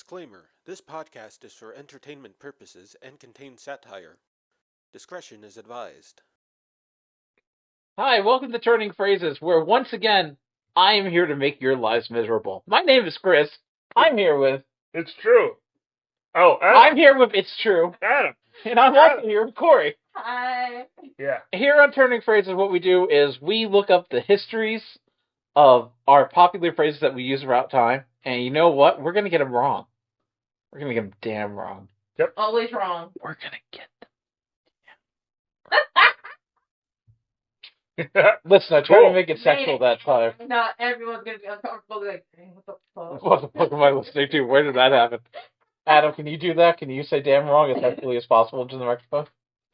Disclaimer: this podcast is for entertainment purposes and contains satire. Discretion is advised. Hi, welcome to Turning Phrases, where once again, I am here to make your lives miserable. My name is Chris. I'm here with... It's true. Oh, Adam. I'm here with It's True. Adam. And I'm also here with Corey. Hi. Yeah. Here on Turning Phrases, what we do is we look up the histories of our popular phrases that we use throughout time, and you know what? We're going to get them wrong. We're going to get them damn wrong. Yep. Always wrong. We're going to get them. Let's not try to make it sexual that time. Not everyone's going to be uncomfortable. Like, what the fuck? What the fuck am I listening to? Where did that happen? Adam, can you do that? Can you say damn wrong as sexually as possible into the microphone?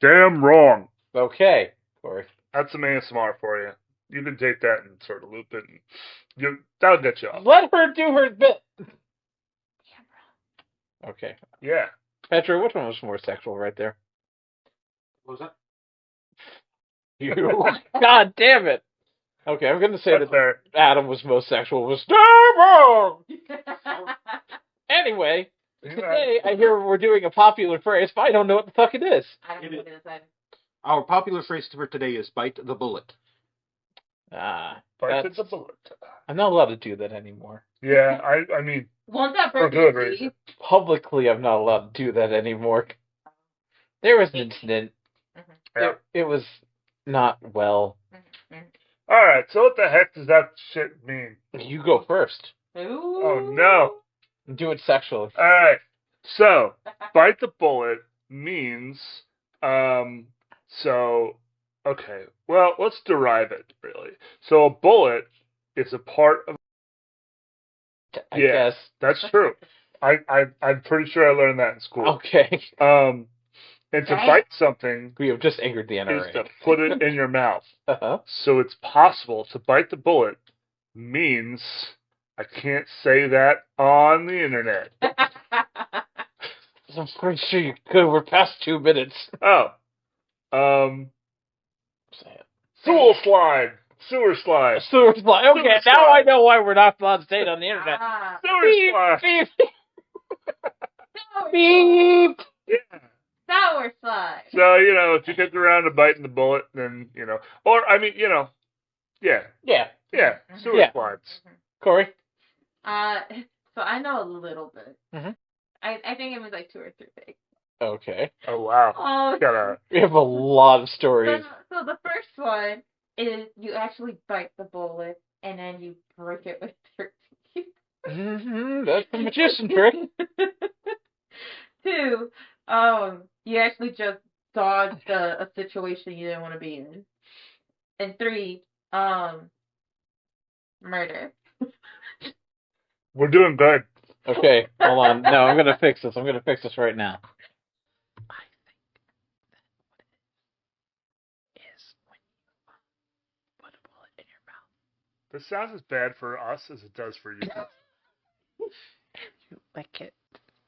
Damn wrong. Okay, Corey. That's some ASMR for you. You can take that and sort of loop it, and that'll get you off. Let her do her bit. Okay. Yeah. Pedro, which one was more sexual right there? What was that? You. God damn it. Okay, I'm going to say That's that fair. Adam was most sexual. Was damn wrong. Anyway, today I hear we're doing a popular phrase, but I don't know what the fuck it is. I don't know what it is either. Our popular phrase for today is bite the bullet. Bite the bullet. I'm not allowed to do that anymore. Yeah, I mean, Won't that for break good your reason. teeth? Publicly, I'm not allowed to do that anymore. There was an incident. Yeah. It was not well. All right, so what the heck does that shit mean? You go first. Ooh. Oh, no. Do it sexually. All right, so bite the bullet means, okay, well, let's derive it, really. So a bullet is a part of... I guess. That's true. I'm pretty sure I learned that in school. Okay. And to bite something We have just angered the is NRA. to put it in your mouth. Uh-huh. So it's possible to bite the bullet means I can't say that on the internet. I'm pretty sure you could. We're past 2 minutes. Oh. Say it. Sewer slide. Sewer slide. Sewer slide. Okay, Sewer now slide. I know why we're not allowed to say it on the internet. Ah. Sewer slide. Beep, Sour beep. Yeah. Sour slide. So, if you get around to biting the bullet, then, or, yeah. Yeah. Yeah. Sewer Yeah. slides. Corey? So I know a little bit. Mhm. I think it was like 2 or 3 things. Okay. Oh, wow. Oh. We have a lot of stories. So the first one is you actually bite the bullet and then you break it with your teeth. That's the magician trick. 2, you actually just dodged a situation you didn't want to be in. And 3, murder. We're doing good. Okay, hold on. No, I'm going to fix this. I'm going to fix this right now. I think that what it is when you put a bullet in your mouth. This sounds as bad for us as it does for you. You lick it,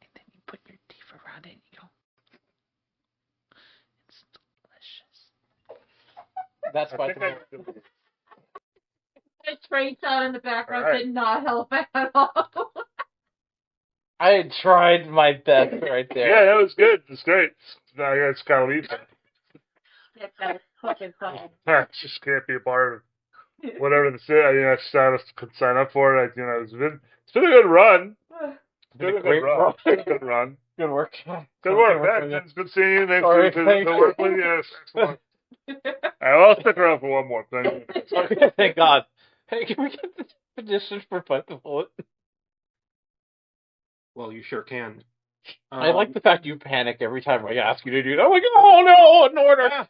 and then you put your teeth around it, and you go, it's delicious. That's by the The train sound in the background All right. did not help at all. I tried my best right there. Yeah, that was good. It's great. I just gotta leave it. That was fucking funny. I just can't be a part of whatever this is. I could sign up for it. It's been a good run. It's been a great good run. run. It's been a good run. Good work. Good work, man. It's good seeing you. Thanks Sorry, for thanks. the work with you. Yes, excellent. I'll stick around for one more thing. Okay, thank God. Hey, can we get the petition for Bite the Bullet? Well, you sure can. I like the fact you panic every time I ask you to do that. I'm like, oh no, an order.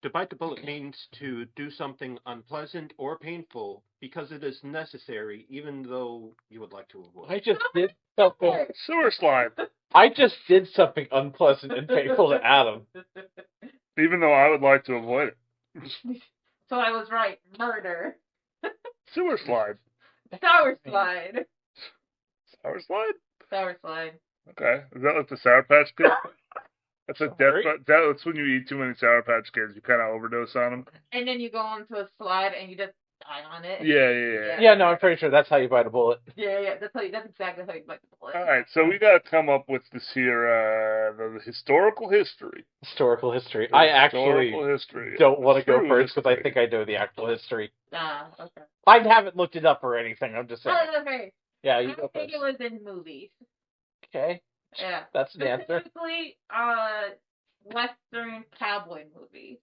To bite the bullet means to do something unpleasant or painful because it is necessary, even though you would like to avoid. I just did something. Sewer slide. I just did something unpleasant and painful to Adam. Even though I would like to avoid it. So I was right. Murder. Sewer slide. Sour slide. Sour slide? Sour slide. Okay. Is that like the Sour Patch Kid? That's a Sorry? that's when you eat too many Sour Patch Kids. You kind of overdose on them. And then you go onto a slide and you just eye on it. Yeah. Yeah, no, I'm pretty sure that's how you bite a bullet. Yeah. That's exactly how you bite the bullet. All right, so we got to come up with this here, the historical history. Historical history. The I actually historical history. don't want to go True first because I history. think I know the actual history. Ah, okay. I haven't looked it up or anything. I'm just saying. Oh, okay. Yeah, I you go think first. it was in movies. Okay, Yeah. that's an answer. Specifically, Western cowboy movies.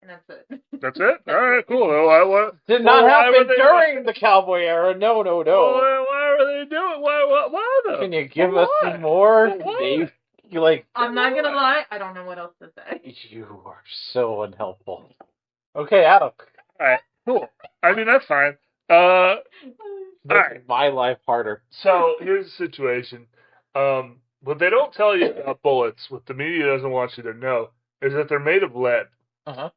And that's it. That's it? All right, cool. Well, Did well, not why were happen they- during the cowboy era. No. Well, why were they doing? Why though? Can you give Why? us some more? Why? You like? I'm not gonna lie, I don't know what else to say. You are so unhelpful. Okay, Adam. All right, cool. I mean, that's fine. Make Alright. my life harder. So here's the situation. What they don't tell you about bullets, what the media doesn't want you to know, is that they're made of lead,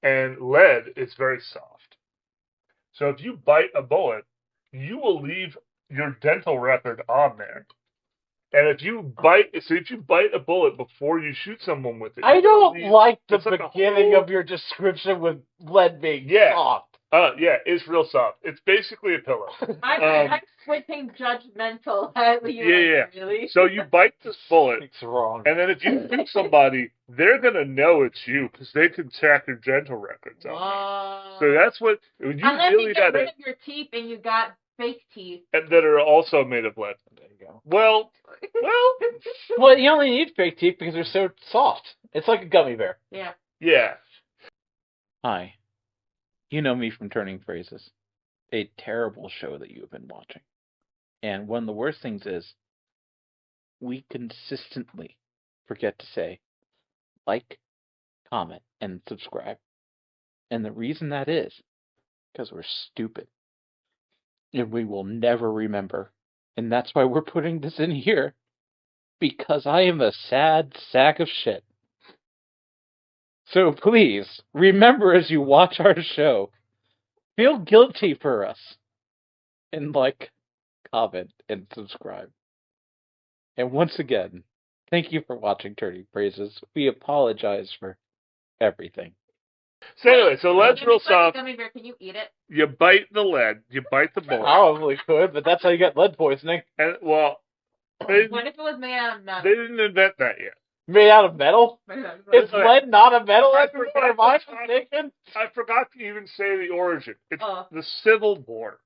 and lead is very soft. So if you bite a bullet, you will leave your dental record on there. And if you bite a bullet before you shoot someone with it, I don't like the it's like a beginning whole- of your description with lead being Yeah. soft. Yeah, it's real soft. It's basically a pillow. I'm switching judgmental at you. Yeah. Really. So you bite this bullet, It's wrong. and then if you shoot somebody, they're gonna know it's you because they can track your dental records on. Wow. So that's what you Unless really you get got rid of your teeth and you got fake teeth. and that are also made of lead. There you go. Well, Well, you only need fake teeth because they're so soft. It's like a gummy bear. Yeah. yeah. Hi. You know me from Turning Phrases, a terrible show that you have been watching. And one of the worst things is we consistently forget to say like, comment, and subscribe. And the reason that is because we're stupid. And we will never remember. And that's why we're putting this in here. Because I am a sad sack of shit. So please, remember as you watch our show, feel guilty for us. And like, comment, and subscribe. And once again, thank you for watching Turning Phrases. We apologize for everything. So anyway, so lead's real soft. Gummy bear, can you eat it? You bite the lead. You bite the bullet. Probably could, but that's how you get lead poisoning. And well, they What if it was made out of metal? didn't invent that yet. Made out of metal? Is Okay. lead not a metal? I Am forgot I to- mistaken? I forgot to even say the origin. It's Oh. the Civil War.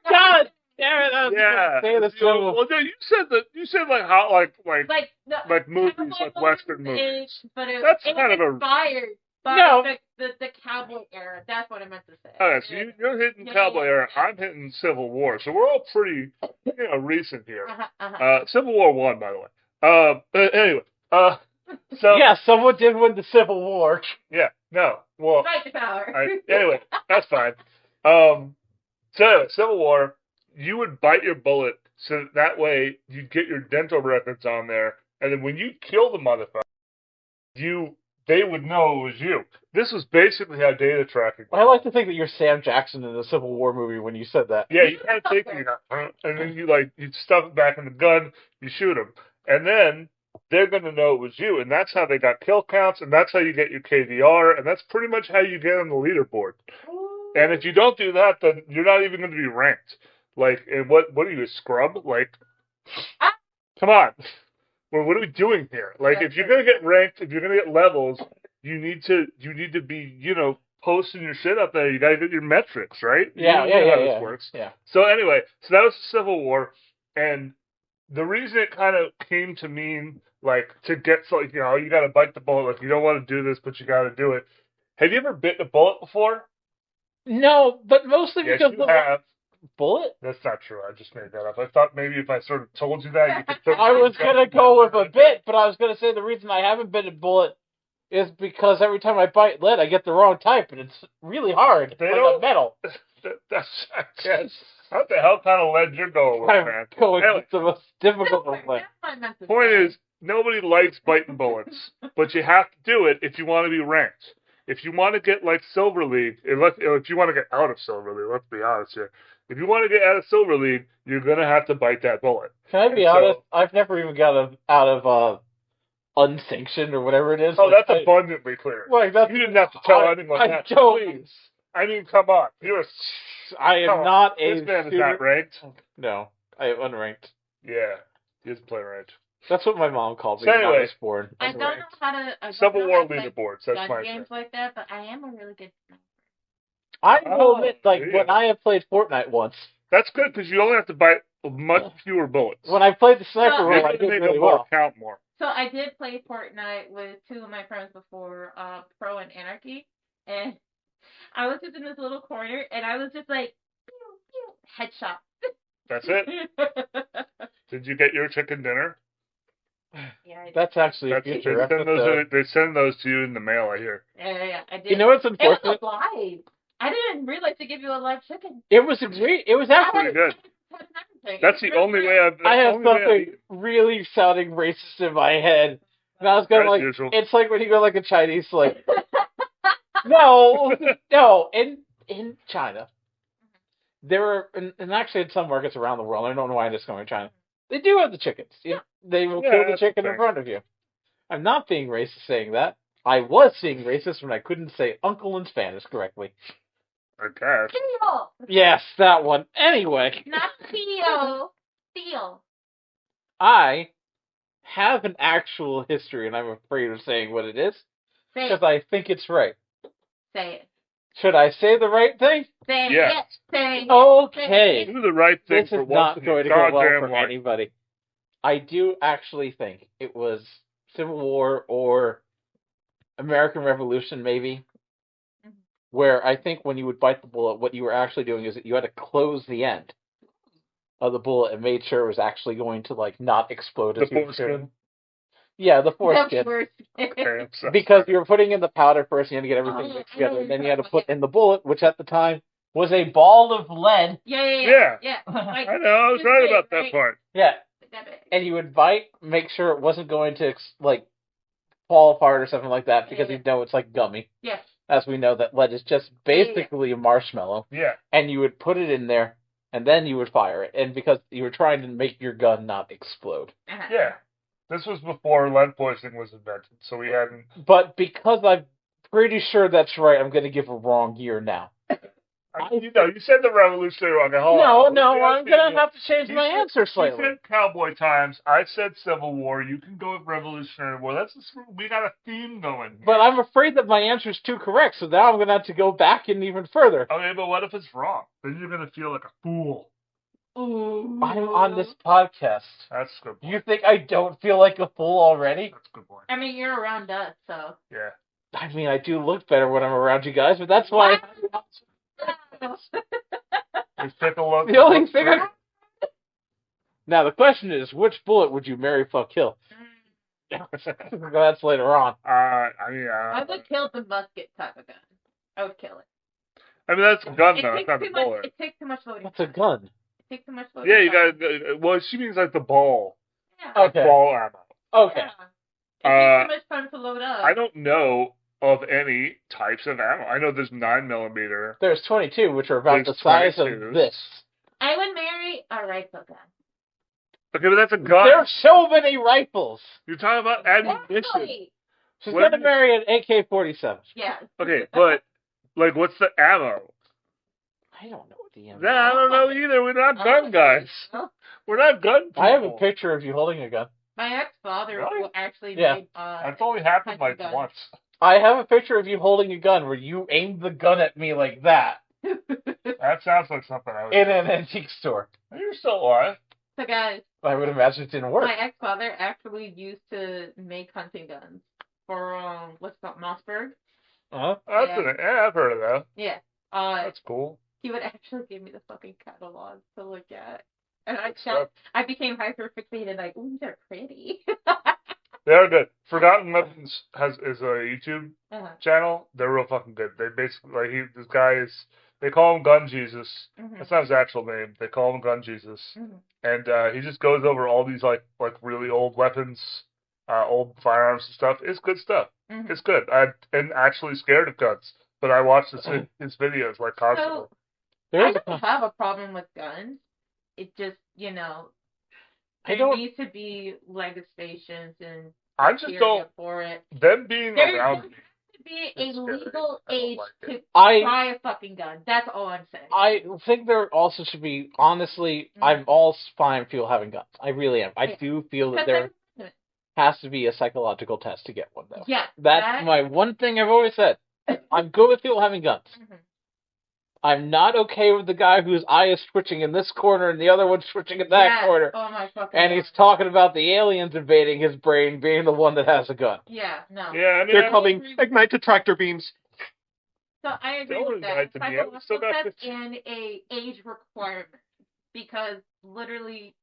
God damn it! I was Yeah. gonna say the Civil. Well, no, you said like how like like movies, cowboy like Western movies, movies. But it That's was kind of a- inspired by No. the cowboy era. That's what I meant to say. Okay, so you're hitting Yeah, Cowboy yeah. era. I'm hitting Civil War. So we're all pretty, recent here. Uh-huh. Civil War won, by the way. But anyway, so Yeah, someone did win the Civil War. yeah, no, well, Fight the power. anyway, that's fine. So anyway, Civil War, you would bite your bullet so that way you'd get your dental records on there, and then when you kill the motherfucker, they would know it was you. This was basically how data tracking I like to think that you're Sam Jackson in the Civil War movie when you said that. Yeah, you kind of take it, and then you stuff it back in the gun, you shoot them, and then they're going to know it was you, and that's how they got kill counts, and that's how you get your KDR, and that's pretty much how you get on the leaderboard. And if you don't do that, then you're not even going to be ranked. Like, and what are you, a scrub? Like, come on. Well, what are we doing here? Like, if you're going to get ranked, if you're going to get levels, you need to be, posting your shit up there. You got to get your metrics, right? Yeah, You know how yeah. this works. Yeah. So anyway, so that was the Civil War, and the reason it kind of came to mean like to get you got to bite the bullet. Like you don't want to do this, but you got to do it. Have you ever bitten a bullet before? No, but mostly Yes, because you have. bullet. That's not true. I just made that up. I thought maybe if I sort of told you that, you could. I was gonna go with a bit, but I was gonna say the reason I haven't bitten a bullet is because every time I bite lead, I get the wrong type, and it's really hard. They like don't- a metal. That's I guess. What the hell kind of lead you're going with, I'm man? going Anyway. with the most difficult one. That's what I meant to Point say. is, nobody likes biting bullets, but you have to do it if you want to be ranked. If you want to get like Silver League, if you want to get out of Silver League, let's be honest here. If you want to get out of Silver League, you're gonna have to bite that bullet. Can I be So- honest? I've never even got out of unsanctioned or whatever it is. Oh, Like, that's abundantly clear. Like that's You didn't have to tell anyone I that. don't. Please. I mean, come on. I am Come on. not a This man is shooter. not ranked. No, I am unranked. Yeah, he doesn't play ranked. That's what my mom called me So when I anyway, was born. I don't know Unranked. how to. I don't Civil know War how to play leaderboards. That's gun my games thing. like that, but I am a really good sniper. I will admit, like, there you when go. I have played Fortnite once, That's good because you only have to buy much fewer bullets. when I played the sniper So- role, You're I going to did make really them more well. count more. So I did play Fortnite with two of my friends before, Pro and Anarchy, and I was just in this little corner, and I was just like, pew, pew, headshot. That's it. Did you get your chicken dinner? Yeah, I did. That's actually a That's, future they send episode. they send those to you in the mail, I hear. Yeah, I did. You know what's It was unfortunate? alive. I didn't realize to give you a live chicken. It was great. It was actually. Pretty good. That's the only way I've. I have only way I've something eaten. really sounding racist in my head. And I was going As like, usual. it's like when you go like a Chinese, like, no, in China, there are, and actually in some markets around the world, I don't know why I'm just going to China, they do have the chickens. They will Yeah, kill the that's the chicken in thing. front of you. I'm not being racist saying that. I was being racist when I couldn't say uncle in Spanish correctly. I guess. Theo, Yes, that one. Anyway, not Theo. Theo. I have an actual history, and I'm afraid of saying what it is, Say because it. I think it's right. Say it. Should I say the right thing? Say Yes. it. Say it. Okay. Do the right thing This for is once not in going to your go well goddamn for life. anybody. I do actually think it was Civil War or American Revolution, maybe, where I think when you would bite the bullet, what you were actually doing is that you had to close the end of the bullet and made sure it was actually going to, like, not explode The as you were foreskin? shooting. Yeah, the foreskin. Okay, I'm sorry. Because you were putting in the powder first, you had to get everything Oh, mixed I know together, what and then you're you had to talking put in the bullet, which at the time was a ball of lead. Yeah. Like, I know, I was this right big, about that right? part. Yeah, That big. and you would bite, make sure it wasn't going to, like, fall apart or something like that, because Yeah. you know it's like gummy. Yeah. As we know that lead is just basically a marshmallow. Yeah. And you would put it in there, and then you would fire it. And because you were trying to make your gun not explode. Uh-huh. Yeah. This was before lead poisoning was invented, so we hadn't. But because I'm pretty sure that's right, I'm going to give a wrong year now. You said the Revolutionary War. Okay, hold on. No, I'm going to have to change You my said- answer You slightly. said Cowboy Times. I said Civil War. You can go with Revolutionary War. We got a theme going here. But I'm afraid that my answer is too correct, so now I'm going to have to go back and even further. Okay, but what if it's wrong? Then you're gonna feel like a fool. Ooh. I'm on this podcast. That's a good point. You think I don't feel like a fool already? That's a good point. I mean, you're around us, so. Yeah. I mean, I do look better when I'm around you guys, but that's why... Just take a look. The only thing Now, the question is, which bullet would you marry, fuck, kill? That's later on. I would kill the musket type of gun. I would kill it. I mean, that's a gun, It though. It's takes not too a much. bullet. It takes too much loading. What's a gun? It takes too much loading. Yeah, you time. gotta. Well, she means like the ball. Yeah. Okay. Ball ammo. Okay. Yeah. It takes too much time to load up. I don't know of any types of ammo. I know there's 9mm. There's 22, which are about There's the size 22s. of this. I would marry a rifle gun. Okay, but that's a gun. There are so many rifles. You're talking about ammunition. Exactly. She's What going to do you- marry an AK-47. Yeah. Okay, but like, what's the ammo? I don't know what the ammo. Nah, I don't know either. We're not gun guys. We're not gun people. I have a picture of you holding a gun. My ex-father Really? actually Yeah. made. That's only happened like gun. once. I have a picture of you holding a gun where you aimed the gun at me like that That sounds like something I would. in an antique store. You're still alive. So guys, I would imagine it didn't work. my ex-father actually used to make hunting guns for what's it called, Mossberg. Uh-huh. Yeah, I've heard of that. Yeah. That's cool. He would actually give me the fucking catalog to look at, and stuff. I became hyper fixated. Like, ooh, they're pretty. They are good. Forgotten Weapons is a YouTube Uh-huh. channel. They're real fucking good. They basically this guy is. They call him Gun Jesus. Mhm. That's not his actual name. They call him Gun Jesus. Mhm. And he just goes over all these like really old weapons, old firearms and stuff. It's good stuff. Mhm. It's good. I'm actually scared of guns, but I watch his videos like constantly. So I There's don't have a problem with guns. It just, I there don't. needs to be legislations and I just criteria don't. for it. Them being There around me. doesn't have to should be a It's scary. legal I don't age like to it. try a fucking gun. That's all I'm saying. I think there also should be, honestly, I'm all fine with people having guns. I really am. I do feel that there has to be a psychological test to get one, though. Yeah. That's my one thing I've always said. I'm good with people having guns. Mhm. I'm not okay with the guy whose eye is twitching in this corner and the other one's twitching in that corner. Oh my fucking And he's talking about the aliens invading his brain being the one that has a gun. Yeah, no. Yeah, I mean, They're coming. Ignite the tractor beams. So I agree Don't with that. ignite the beam. We still Psychological got test 15. and a age requirement. Because literally,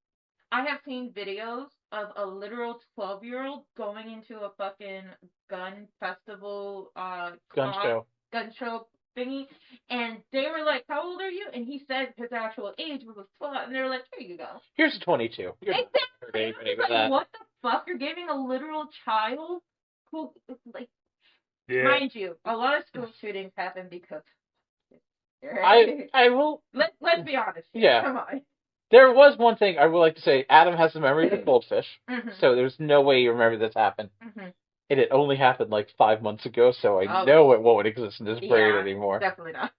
I have seen videos of a literal 12-year-old going into a fucking gun festival, Gun show. gun show thingy, and they were like, "How old are you?" And he said his actual age was a 12, and they were like, "Here you go." Here's a 22. You're Exactly. not hurting anybody with Like, that. what the fuck? You're giving a literal child who, like, Yeah. mind you, a lot of school shootings happen because. I will. Let's be honest. Here. Yeah. Come on. There was one thing I would like to say. Adam has the memory of a goldfish, Mhm. so there's no way you remember this happened. Mhm. And it only happened like 5 months ago, so I Oh. know it won't exist in his brain Yeah, anymore. Definitely not.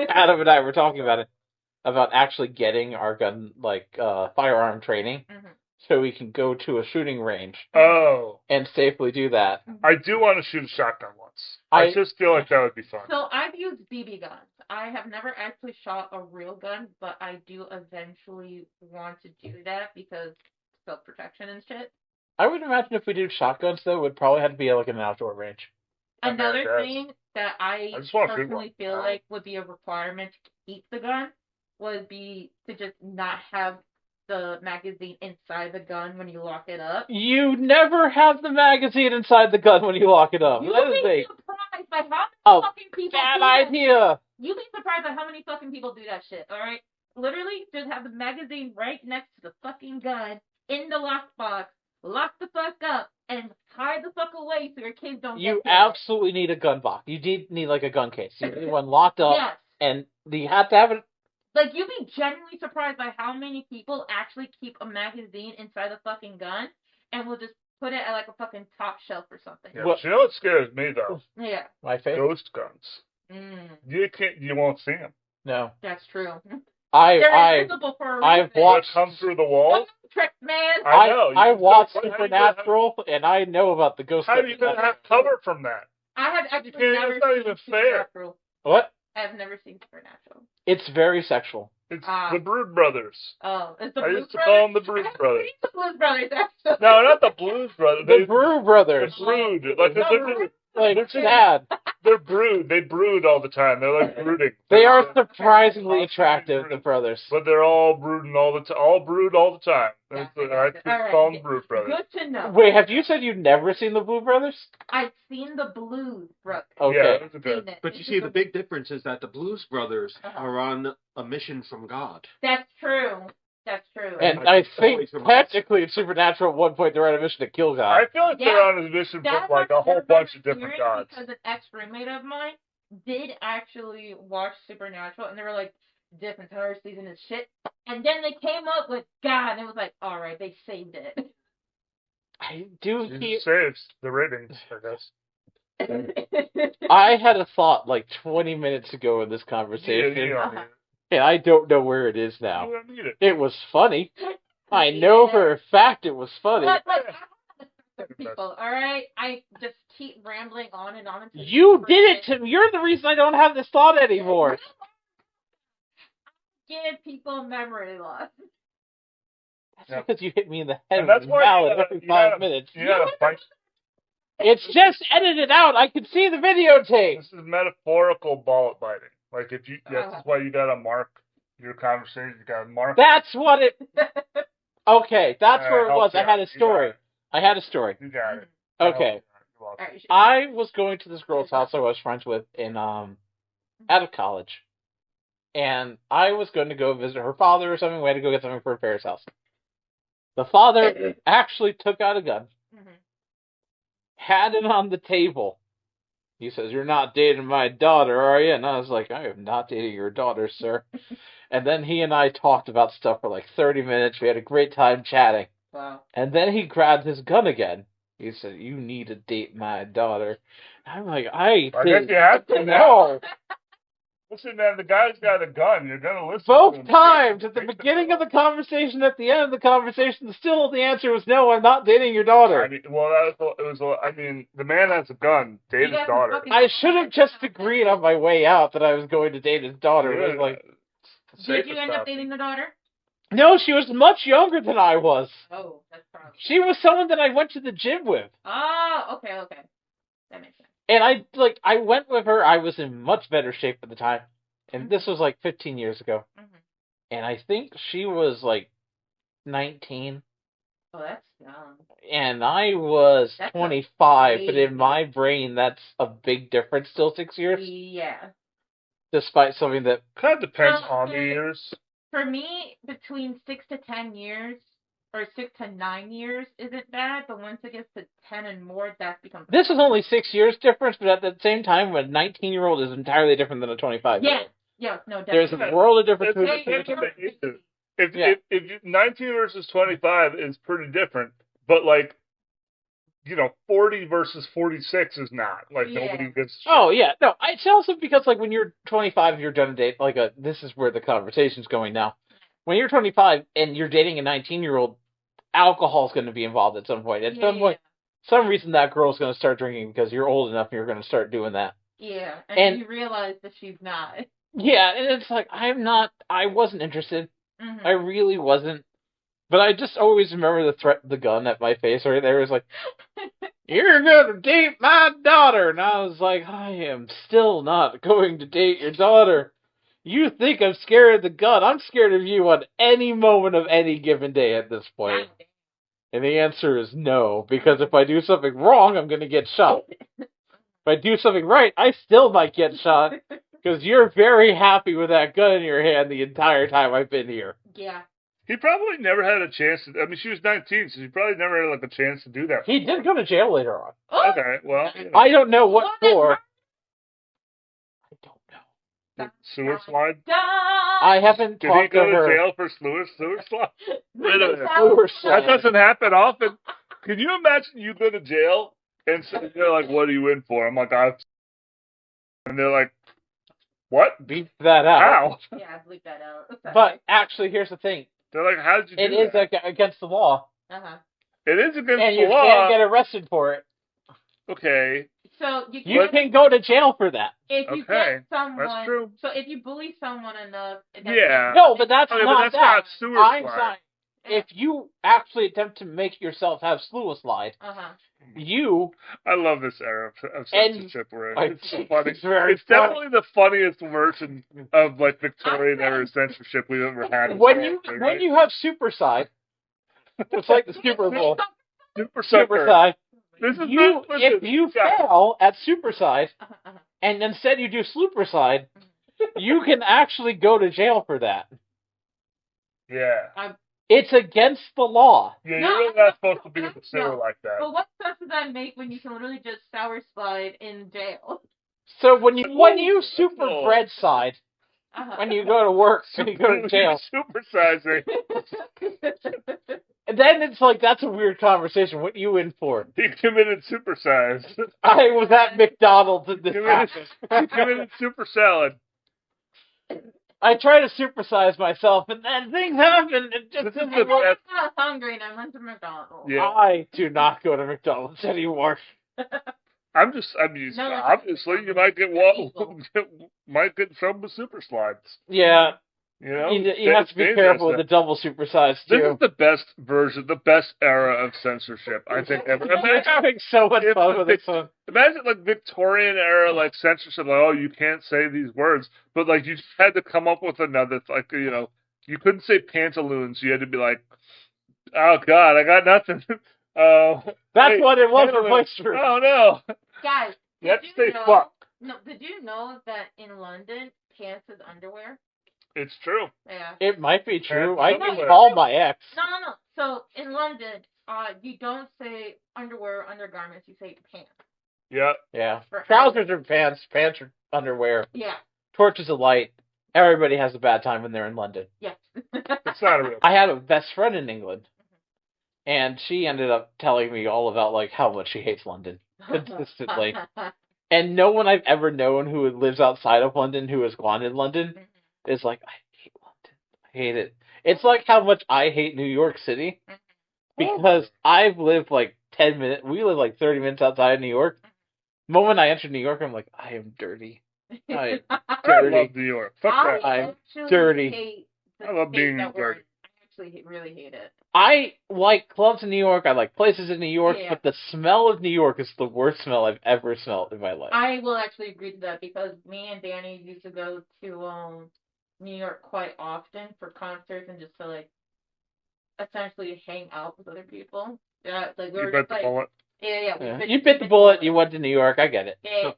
Adam and I were talking about actually getting our gun, like, firearm training, Mhm. so we can go to a shooting range Oh, and safely do that. I do want to shoot a shotgun once. I just feel like that would be fun. So I've used BB guns. I have never actually shot a real gun, but I do eventually want to do that because self-protection and shit. I would imagine if we did shotguns, though, it would probably have to be like an outdoor range. I mean, Another I guess. thing that I just want to shoot personally one. feel like would be a requirement to keep the gun would be to just not have the magazine inside the gun when you lock it up. You never have the magazine inside the gun when you lock it up. You'd That is be a surprised by how many fucking people bad do that. idea. You'd be surprised by how many fucking people do that shit, alright? Literally, just have the magazine right next to the fucking gun in the lockbox, lock the fuck up, and hide the fuck away so your kids don't You get killed. absolutely need a gun box. You need like a gun case. You need one locked up, Yes. and you have to have it. Like, you'd be genuinely surprised by how many people actually keep a magazine inside the fucking gun and will just put it at, like, a fucking top shelf or something. Yeah, Well- but you know what scares me though? Yeah. My face? Ghost guns. You won't see them. No. That's true. I've They're invisible for a reason. They watched. come through the walls. Trick, man. I know. I watched How do you Supernatural, and I know about the ghost. How are you gonna have cover from that? I have actually can't- never it's not seen even fair. Supernatural. What? I've never seen Supernatural. It's very sexual. It's Ah. the Brood Brothers. Oh, it's the I Blues used to Brothers? call them the Brood I haven't Brothers. seen the Blues Brothers, actually. No, not the Blues Brothers. The Brew Brothers. The Brood. Like No, they're Like, sad. they're brood. They brood all the time. They're like brooding. They are They're- surprisingly attractive, the brothers. But they're all brooding all the time. All brood all the time. Yeah, That's I I gotcha. just All right. call them Brood Brothers. Good to know. Wait, have you said you've never seen the Blue Brothers? I've seen the Blues Brothers. Yeah, Okay. those are good. Seen it. But you see, the big difference is that the Blues Brothers Uh-huh. are on a mission from God. That's true. That's true. And I I think technically in Supernatural at one point they're on a mission to kill God. I feel like they're Yeah. on a mission That from like a I've whole never bunch of different experienced gods. Because an ex-roommate of mine did actually watch Supernatural, and they were like, this entire season is shit. And then they came up with God, and it was like, all right, they saved it. I do It hear. saves the ratings, I guess. I had a thought like 20 minutes ago in this You conversation, don't need it. and I don't know where it is now. You don't need it. It was funny. I know for a fact it was funny. But, like, people, all right? I just keep rambling on and on. Until You did it to me. You're the reason I don't have this thought anymore. Give people memory loss. That's because you hit me in the head And with that's a why you mallet gotta- every you 5 gotta- minutes. You gotta fight. It's just edited out. I can see the videotape. This is metaphorical bullet biting. Like if you, Uh-huh. that's why you gotta mark your conversation. You gotta mark. That's what it. Okay, that's All where right, it was. help I had you a out. You story. got it. I had a story. You got it. Okay. You're welcome. All right, I was going to this girl's house I was friends with in out of college, and I was going to go visit her father or something. We had to go get something for her parents' house. The father actually took out a gun, Mhm. had it on the table. He says, "You're not dating my daughter, are you?" And I was like, "I am not dating your daughter, sir." And then he and I talked about stuff for like 30 minutes. We had a great time chatting. Wow. And then he grabbed his gun again. He said, "You need to date my daughter." I'm like, I guess you have to now. Listen, man, the guy's got a gun. You're gonna listen. Both to him. times, at the beginning of the conversation, at the end of the conversation, still the answer was no. I'm not dating your daughter. I mean, well, it was. I mean, the man has a gun. Date his daughter. I should have just agreed on my way out that I was going to date his daughter. Yeah, It was like, did you end up dating the daughter? no, she was much younger than I was. Oh, that's probably. She was someone that I went to the gym with. Oh, okay. That makes sense. And I went with her. I was in much better shape at the time. And this was like 15 years ago. Mm-hmm. And I think she was like 19. Oh, that's young. And I was That's 25. But in my brain, that's a big difference still, 6 years. Yeah. Despite something that... Kind of depends on the years. For me, between 6 to 10 years, or 6 to 9 years isn't bad, but once it gets to 10 and more, that becomes... This is only 6 years difference, but at the same time, a 19-year-old is entirely different than a 25-year-old. Yeah, no, definitely. There's a world of difference between if 19 versus 25 is pretty different, but like, 40 versus 46 is not. Like, nobody gives a shit. Oh, yeah. No, it's also because, like, when you're 25, you're done date, this is where the conversation's going now. When you're 25 and you're dating a 19-year-old, alcohol's going to be involved at some point. At some point, some reason that girl's going to start drinking because you're old enough and you're going to start doing that. Yeah, and you realize that she's not. Yeah, and it's like, I wasn't interested. Mm-hmm. I really wasn't. But I just always remember the gun at my face right there. It was like, you're going to date my daughter. And I was like, I am still not going to date your daughter. You think I'm scared of the gun. I'm scared of you on any moment of any given day at this point. And the answer is no, because if I do something wrong, I'm going to get shot. If I do something right, I still might get shot. Because you're very happy with that gun in your hand the entire time I've been here. Yeah. He probably never had a chance to... I mean, she was 19, so he probably never had, a chance to do that. He did go to jail later on. Oh! Okay, well... I don't know what for. I don't know. Sewer slide? I haven't talked to her. Did he go to jail for sewer slide? Wait a minute. Sewer slide. That doesn't happen often. Can you imagine you go to jail and they're like, what are you in for? I'm like, and they're like, what? Beat that out. How? Yeah, bleep that out. But actually, here's the thing. They're like, how did you do that? It is against the law. Uh-huh. It is against the law. And you can't get arrested for it. Okay. So you can go to jail for that. If you get someone, that's true. So if you bully someone enough, no, but that's not that. Not sewer slide. Saying, if you actually attempt to make yourself have sewer slide, I love this era of censorship. It's so funny. It's definitely the funniest version of Victorian era censorship we've ever had. When you have super side, it's like the Super Bowl. Super side. If you fail at super side, and instead you do super side, you can actually go to jail for that. Yeah. It's against the law. Yeah, you're really not supposed to be in the sewer like that. But what sense does that make when you can literally just sour slide in jail? So when you super bread side, when you go to work, when you go to jail, supersizing. And then it's like, that's a weird conversation. What you in for? He committed supersize. I was at McDonald's and this happened. He committed super salad. I try to supersize myself, and then things happen. I'm not hungry, and I went to McDonald's. Yeah. I do not go to McDonald's anymore. Obviously, you might get some with super slides. Yeah. You have to be careful with the double supersize too. This is the best version, the best era of censorship I think ever. I'm having so much fun with this one. Imagine Victorian era censorship, you can't say these words, but you just had to come up with another. You couldn't say pantaloons. You had to be like, oh God, I got nothing. That's what it was for Moisture. Oh no, guys, you have to say fuck. No, did you know that in London, pants is underwear? It's true. Yeah. It might be true. I can call my ex. No. So in London, you don't say underwear or undergarments. You say pants. Yeah. Yeah. Trousers are pants. Pants are underwear. Yeah. Torches of light. Everybody has a bad time when they're in London. Yes. It's not a real. I had a best friend in England, and she ended up telling me all about how much she hates London consistently. And no one I've ever known who lives outside of London who has gone in London is like, I hate London. I hate it. It's like how much I hate New York City. Because I've lived like 10 minutes, we live like 30 minutes outside of New York. The moment I enter New York, I'm like, I am dirty. I am I dirty. love New York. Fuck that. I'm actually dirty. hate the I love state being that we're dirty. in. I actually really hate it. I like clubs in New York. I like places in New York. Yeah. But the smell of New York is the worst smell I've ever smelled in my life. I will actually agree to that because me and Danny used to go to New York quite often for concerts and just to like essentially hang out with other people. Yeah, like we You were bet just the like, bullet. Yeah. You bit the bullet. You went to New York. I get it. Yeah.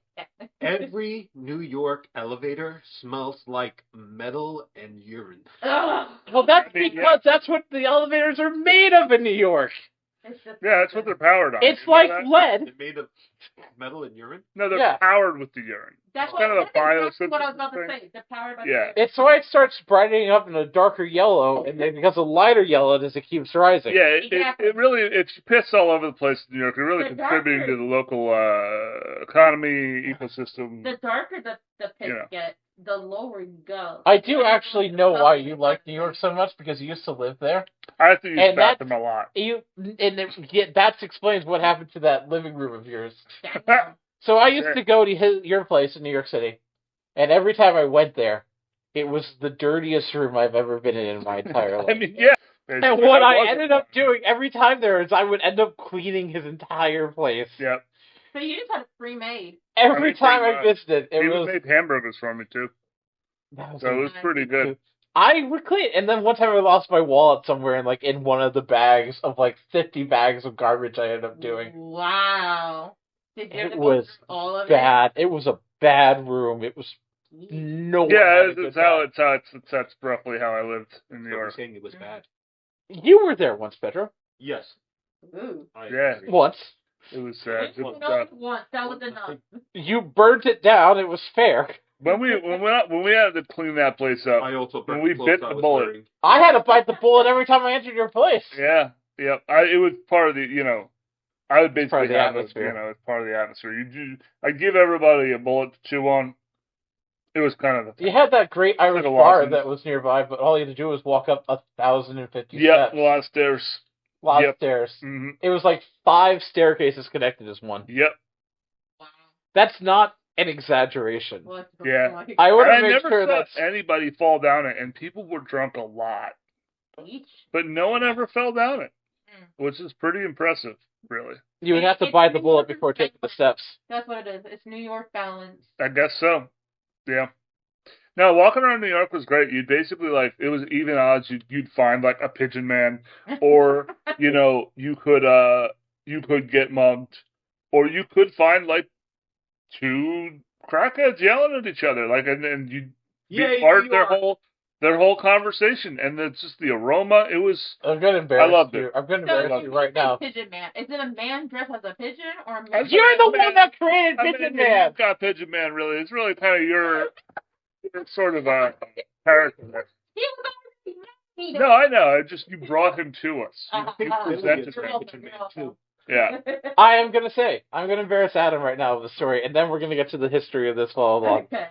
Every New York elevator smells like metal and urine. Ugh. Well, that's I mean, because that's what the elevators are made of in New York. It's just Yeah, that's what they're powered on. It's You know like that? lead. They're made of metal and urine? No, they're Yeah. powered with the urine. That's It's kind of the exactly what I was about biosynthesis to thing. say. They're powered by Yeah. the It's why it starts brightening up in a darker yellow, and then becomes a lighter yellow as it keeps rising. Yeah, Exactly. it really, it's piss all over the place in New York. It really The contributing darker- to the local economy, ecosystem. The darker the piss Yeah. get, the lower you go. I do actually know why you like New York so much, because you used to live there. I have to use And the bathroom a lot. That explains what happened to that living room of yours. Damn. So I used Sure. to go to your place in New York City, and every time I went there, it was the dirtiest room I've ever been in my entire life. I mean, yeah. And what I ended up doing every time there is I would end up cleaning his entire place. Yeah. So you just had a free maid. Every Pretty time I much. visited, it He was... made hamburgers for me too, that was so it was pretty good. I would clean, and then one time I lost my wallet somewhere in one of the bags of like 50 bags of garbage I ended up doing. Wow. Did you It have to go was through all of bad. It was a bad room. It was it? no one Yeah, had a good that's roughly how I lived in New So we're York. saying it was bad. You were there once, Pedro. Yes. Ooh. I Yeah. agree. Once. It was You good know, stuff. once that was enough. You burnt it down. It was fair. When we had to clean that place up, I also When burnt we the bit clothes I the was bullet. wearing. I had to bite the bullet every time I entered your place. yeah, it was part of the, I would Part of basically the have atmosphere. it's part of the atmosphere. I give everybody a bullet to chew on. It was kind of the thing. You had that great Irish Like a bar Lawson's. that was nearby, but all you had to do was walk up 1,050 Yep, steps. a lot of stairs. A lot Yep. of stairs. Mm-hmm. It was like 5 staircases connected as one. Yep. Wow. That's not an exaggeration. What the Yeah. fuck? I would And have I made never sure saw that's... anybody fall down it, and people were drunk a lot, Each? but no one ever fell down it, Mm. which is pretty impressive, really. You would have to It's bite the New bullet York before taking the balance. steps. That's what it is. It's New York balance. I guess so. Yeah. No, walking around New York was great. You'd basically it was even odds. You'd find like a pigeon man, or you could get mugged, or you could find like 2 crackheads yelling at each other, and you'd Yeah, be part of you their are. whole conversation, and it's just the aroma. It was. I'm going to embarrass loved you. it. I'm going to So, embarrass you right now. Pigeon man. Is it a man dressed as a pigeon or a man? That's You're the Man, one that created I mean, Pigeon Man. you've got Pigeon Man. Really, it's really kind of your sort of a character there. He was already married. No, I know. You brought him to us. think Uh-huh. Billy Presented is him. a pigeon man, too. Yeah. I am going to say, I'm going to embarrass Adam right now with the story, and then we're going to get to the history of this, blah, blah, blah. Okay.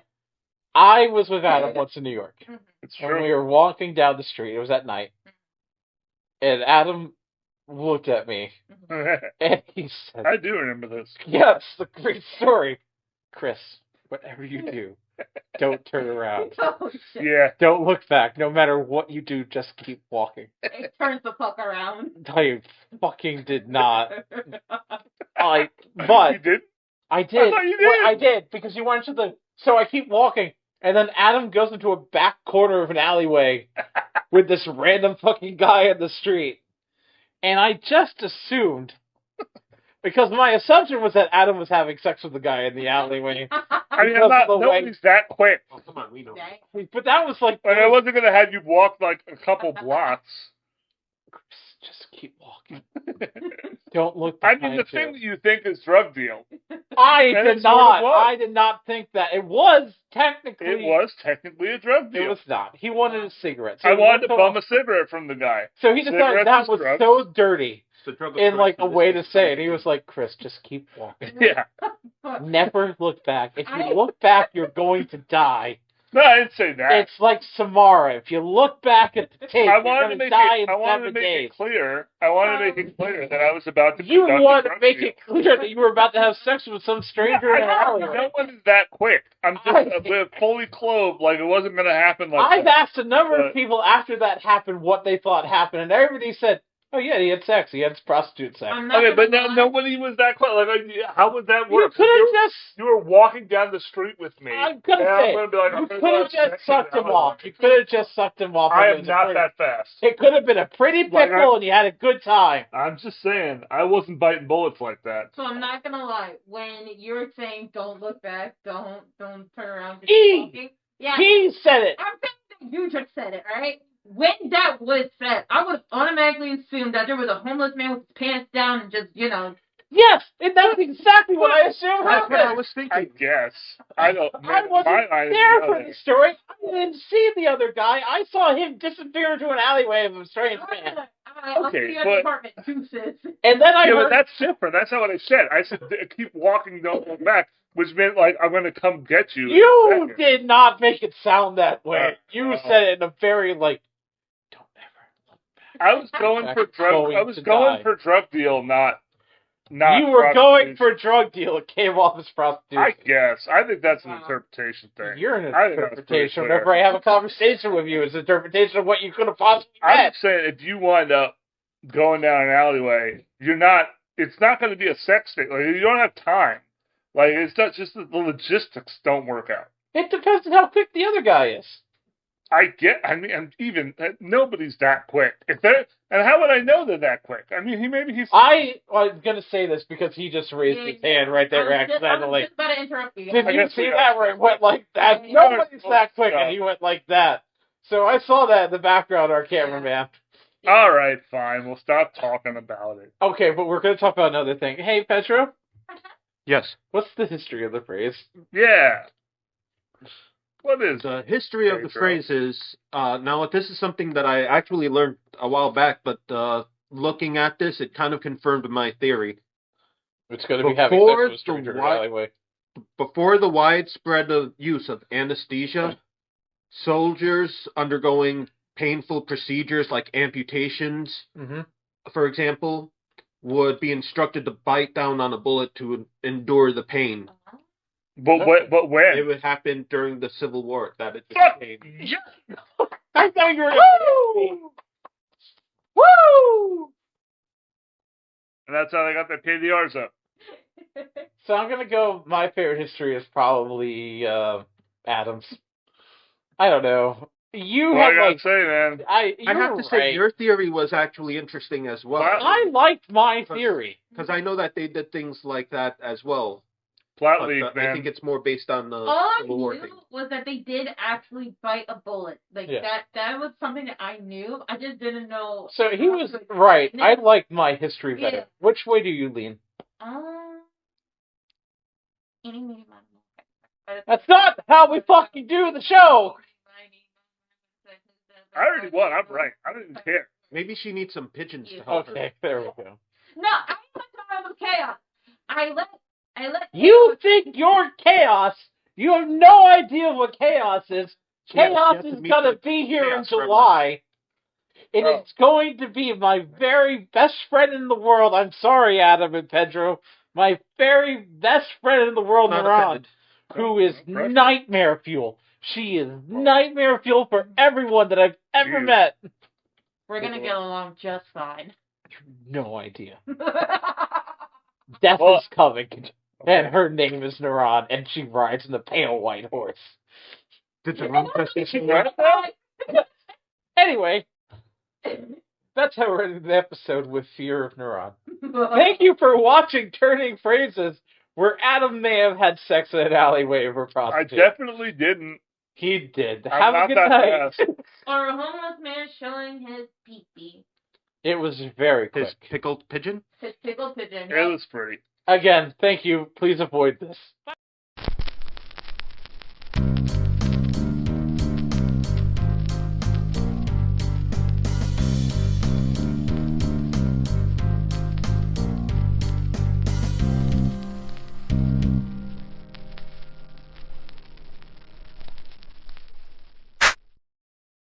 I was with Adam once in New York, It's and we true. were walking down the street. It was at night, and Adam looked at me, and he said, I do remember this. yes, a great story. Chris, whatever you do, don't turn around. Oh shit. Yeah. Don't look back. No matter what you do, just keep walking. It turns the fuck around. I fucking did not. You But did? I did. thought you Well, did. I did, because you went to the... So I keep walking, and then Adam goes into a back corner of an alleyway with this random fucking guy in the street. And I just assumed, because my assumption was that Adam was having sex with the guy in the alleyway. I mean, Because of the way- nobody's that quick. Oh, come on, we know. Dang. But that was like... But I wasn't going to have you walk like a couple blocks. just keep walking. Don't look I behind mean, the you. thing that you think is drug deal. I And did it sort of not. was. I did not think that. It was technically. It was technically a drug deal. It was not. He wanted a cigarette. So I he wanted to went bum a cigarette from the guy. So he decided Cigarettes that is was drugs. so dirty. It's the drug of In choice like in a this way case. to say it. He was like, Chris, just keep walking. Yeah. Never look back. If you look back, you're going to die. No, I didn't say that. It's like Samara. If you look back at the tape, I you're wanted going to to make die it. in I wanted 7 to make days. it clear. I wanted to make it clear that I was about to. You conduct wanted a to drug make deal. it clear that you were about to have sex with some stranger in an alleyway. No one is that quick. I'm just fully clothed, like it wasn't going to happen. Like I've that. asked a number of people after that happened what they thought happened, and everybody said, "Oh yeah, he had sex. He had prostitute sex." Okay, but nobody was that quick. Like, how would that work? You were walking down the street with me. I'm gonna say, I'm gonna be like, you could have just sucked him off. You could have just sucked him off. I am not that fast. It could have been a pretty pickle, and you had a good time. I'm just saying, I wasn't biting bullets like that. So I'm not gonna lie. When you're saying don't look back, don't turn around. Yeah, he said it. I'm saying that you just said it. All right. When that was said, I would automatically assume that there was a homeless man with his pants down and just, Yes, and that's exactly what I assumed That's what I happened. was thinking. I guess. I don't. I wasn't there for the story. I didn't see the other guy. I saw him disappear into an alleyway of a strange man. Okay, but apartment, deuces. And then I heard. But that's different. That's not what I said. I said keep walking, don't look back, which meant like I'm going to come get you. You did not make it sound that way. You said it in a very like. Don't ever look back. I was going for drug. I was going for drug deal, not. You were going for drug deal. It came off as prostitution. I guess. I think that's an interpretation thing. You're an interpretation. Whenever I have a conversation with you, it's an interpretation of what you could have possibly I'm meant. saying if you wind up going down an alleyway, you're not. It's not going to be a sex thing. Like you don't have time. Like it's not just the logistics don't work out. It depends on how quick the other guy is. I mean, and even nobody's that quick. If they're, and how would I know they're that quick? I mean, he's. I was gonna say this because he just raised his hand right there accidentally. I was just about to interrupt you. Did you see that where it went like that? Nobody's that quick, and he went like that. So I saw that in the background, our cameraman. All right, fine. We'll stop talking about it. Okay, but we're gonna talk about another thing. Hey, Pedro. Yes. What's the history of the phrase? Yeah. What is the history of the phrase is, now this is something that I actually learned a while back, but looking at this, it kind of confirmed my theory. It's going to be having sex with a stranger in an alleyway. Before the widespread use of anesthesia, soldiers undergoing painful procedures like amputations, for example, would be instructed to bite down on a bullet to endure the pain. But when? It would happen during the Civil War. That it became. Yeah. I thought you were going to Woo! And that's how they got their KDRs up. So I'm going to go, my favorite history is probably Adams. I don't know. You well, have I gotta like, say, man. I have to say, your theory was actually interesting as well. I liked my theory. Because I know that they did things like that as well. Plot leak, man. I think it's more based on the all Civil War I knew thing. was that they did actually bite a bullet. Like that was something that I knew. I just didn't know. So he was right. I liked my history better. Yeah. Which way do you lean? That's not how we fucking do the show. I already won. I'm right. I don't even care. Maybe she needs some pigeons to help her. Okay, there we go. No, I went to chaos. I let. You think you're chaos? You have no idea what chaos is. Chaos is gonna be here in July. And it's going to be my very best friend in the world. I'm sorry, Adam and Pedro. My very best friend in the world, Naran, who is nightmare fuel. She is nightmare fuel for everyone that I've ever met. We're gonna get along just fine. No idea. Death is coming. And her name is Naran, and she rides in the pale white horse. Did the wrong person Anyway, that's how we're ending the episode with Fear of Naran. Thank you for watching Turning Phrases, where Adam may have had sex in an alleyway of a prostitute. I definitely didn't. He did. Have a good night. Or a homeless man showing his pee-pee. It was very quick. His pickled pigeon? His pickled pigeon. It was pretty. Again, thank you. Please avoid this.